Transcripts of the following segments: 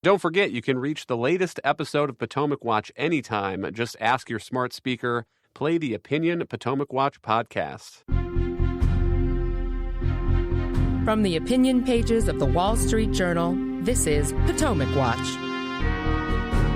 Don't forget, you can reach the latest episode of Potomac Watch anytime. Just ask your smart speaker, play the Opinion Potomac Watch podcast. From the opinion pages of the Wall Street Journal, this is Potomac Watch.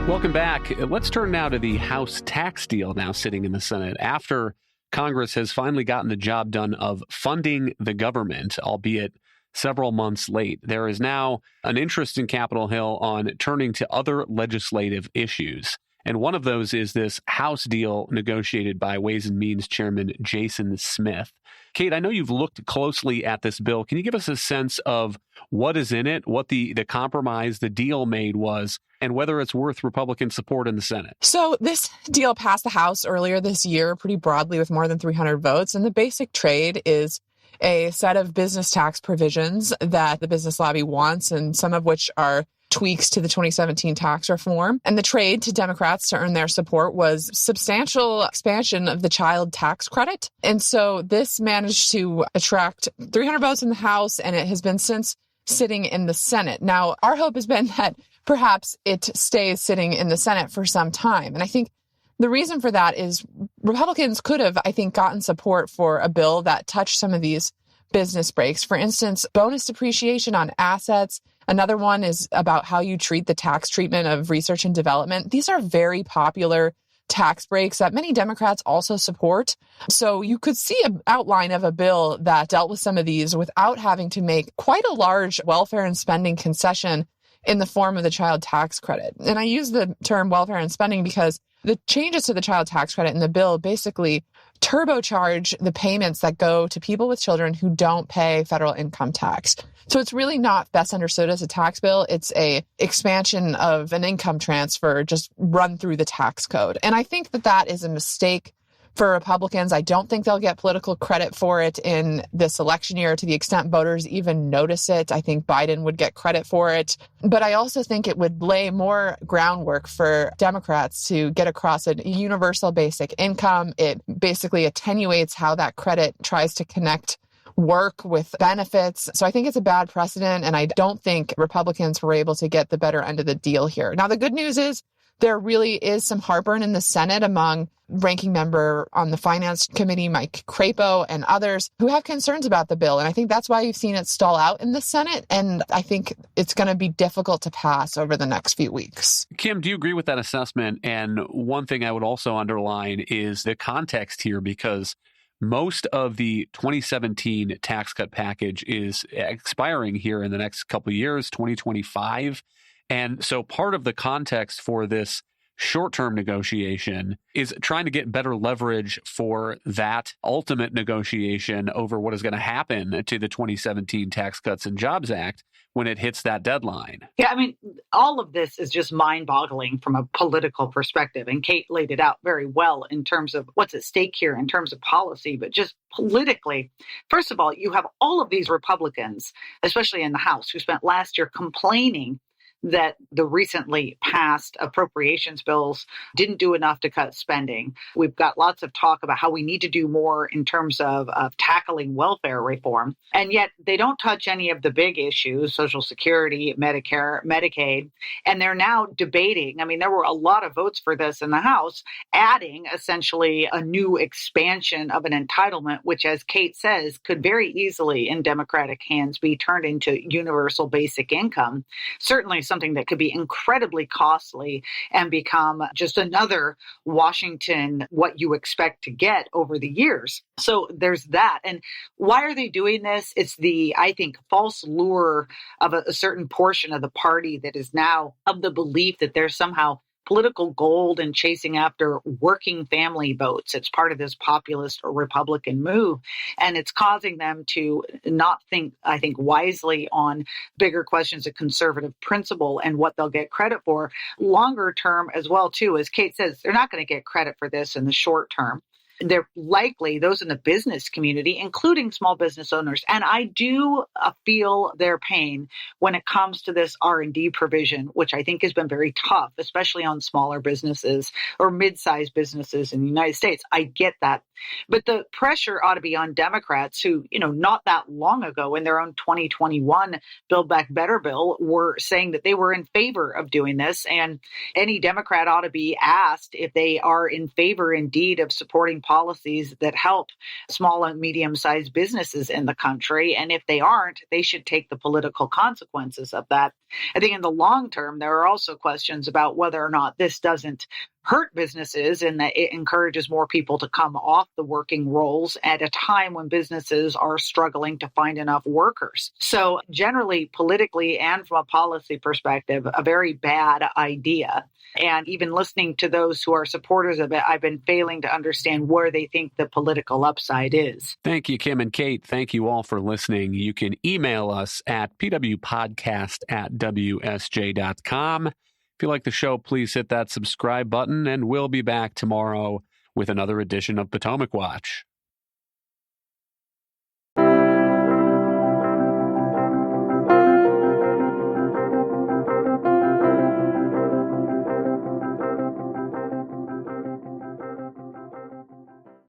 Welcome back. Let's turn now to the House tax deal now sitting in the Senate after Congress has finally gotten the job done of funding the government, albeit several months late. There is now an interest in Capitol Hill on turning to other legislative issues. And one of those is this House deal negotiated by Ways and Means Chairman Jason Smith. Kate, I know you've looked closely at this bill. Can you give us a sense of what is in it, what the compromise, the deal made was, and whether it's worth Republican support in the Senate? So this deal passed the House earlier this year pretty broadly with more than 300 votes. And the basic trade is a set of business tax provisions that the business lobby wants, and some of which are tweaks to the 2017 tax reform. And the trade to Democrats to earn their support was substantial expansion of the child tax credit. And so this managed to attract 300 votes in the House, and it has been since sitting in the Senate. Now, our hope has been that perhaps it stays sitting in the Senate for some time. And I think the reason for that is Republicans could have, I think, gotten support for a bill that touched some of these business breaks. For instance, bonus depreciation on assets. Another one is about how you treat the tax treatment of research and development. These are very popular tax breaks that many Democrats also support. So you could see an outline of a bill that dealt with some of these without having to make quite a large welfare and spending concession in the form of the child tax credit. And I use the term welfare and spending because the changes to the child tax credit in the bill basically turbocharge the payments that go to people with children who don't pay federal income tax. So it's really not best understood as a tax bill. It's a expansion of an income transfer just run through the tax code. And I think that that is a mistake for Republicans. I don't think they'll get political credit for it in this election year to the extent voters even notice it. I think Biden would get credit for it. But I also think it would lay more groundwork for Democrats to get across a universal basic income. It basically attenuates how that credit tries to connect work with benefits. So I think it's a bad precedent, and I don't think Republicans were able to get the better end of the deal here. Now, the good news is there really is some heartburn in the Senate among ranking member on the Finance Committee, Mike Crapo, and others who have concerns about the bill. And I think that's why you've seen it stall out in the Senate. And I think it's going to be difficult to pass over the next few weeks. Kim, do you agree with that assessment? And one thing I would also underline is the context here, because most of the 2017 tax cut package is expiring here in the next couple of years, 2025. And so part of the context for this short-term negotiation is trying to get better leverage for that ultimate negotiation over what is going to happen to the 2017 Tax Cuts and Jobs Act when it hits that deadline. Yeah, I mean, all of this is just mind-boggling from a political perspective. And Kate laid it out very well in terms of what's at stake here in terms of policy, but just politically. First of all, you have all of these Republicans, especially in the House, who spent last year complaining that the recently passed appropriations bills didn't do enough to cut spending. We've got lots of talk about how we need to do more in terms of tackling welfare reform. And yet they don't touch any of the big issues, Social Security, Medicare, Medicaid. And they're now debating. I mean, there were a lot of votes for this in the House, adding essentially a new expansion of an entitlement, which, as Kate says, could very easily in Democratic hands be turned into universal basic income. Certainly something that could be incredibly costly and become just another Washington, what you expect to get over the years. So there's that. And why are they doing this? It's the, I think, false lure of a certain portion of the party that is now of the belief that there's somehow political gold in chasing after working family votes. It's part of this populist or Republican move. And it's causing them to not think, I think, wisely on bigger questions of conservative principle and what they'll get credit for. Longer term as well, too, as Kate says, they're not going to get credit for this in the short term. They're likely those in the business community, including small business owners. And I do feel their pain when it comes to this R&D provision, which I think has been very tough, especially on smaller businesses or mid-sized businesses in the United States. I get that. But the pressure ought to be on Democrats who, not that long ago in their own 2021 Build Back Better bill were saying that they were in favor of doing this. And any Democrat ought to be asked if they are in favor indeed of supporting policies that help small and medium-sized businesses in the country. And if they aren't, they should take the political consequences of that. I think in the long term, there are also questions about whether or not this doesn't hurt businesses and that it encourages more people to come off the working rolls at a time when businesses are struggling to find enough workers. So generally, politically and from a policy perspective, a very bad idea. And even listening to those who are supporters of it, I've been failing to understand where they think the political upside is. Thank you, Kim and Kate. Thank you all for listening. You can email us at pwpodcast@wsj.com. If you like the show, please hit that subscribe button, and we'll be back tomorrow with another edition of Potomac Watch.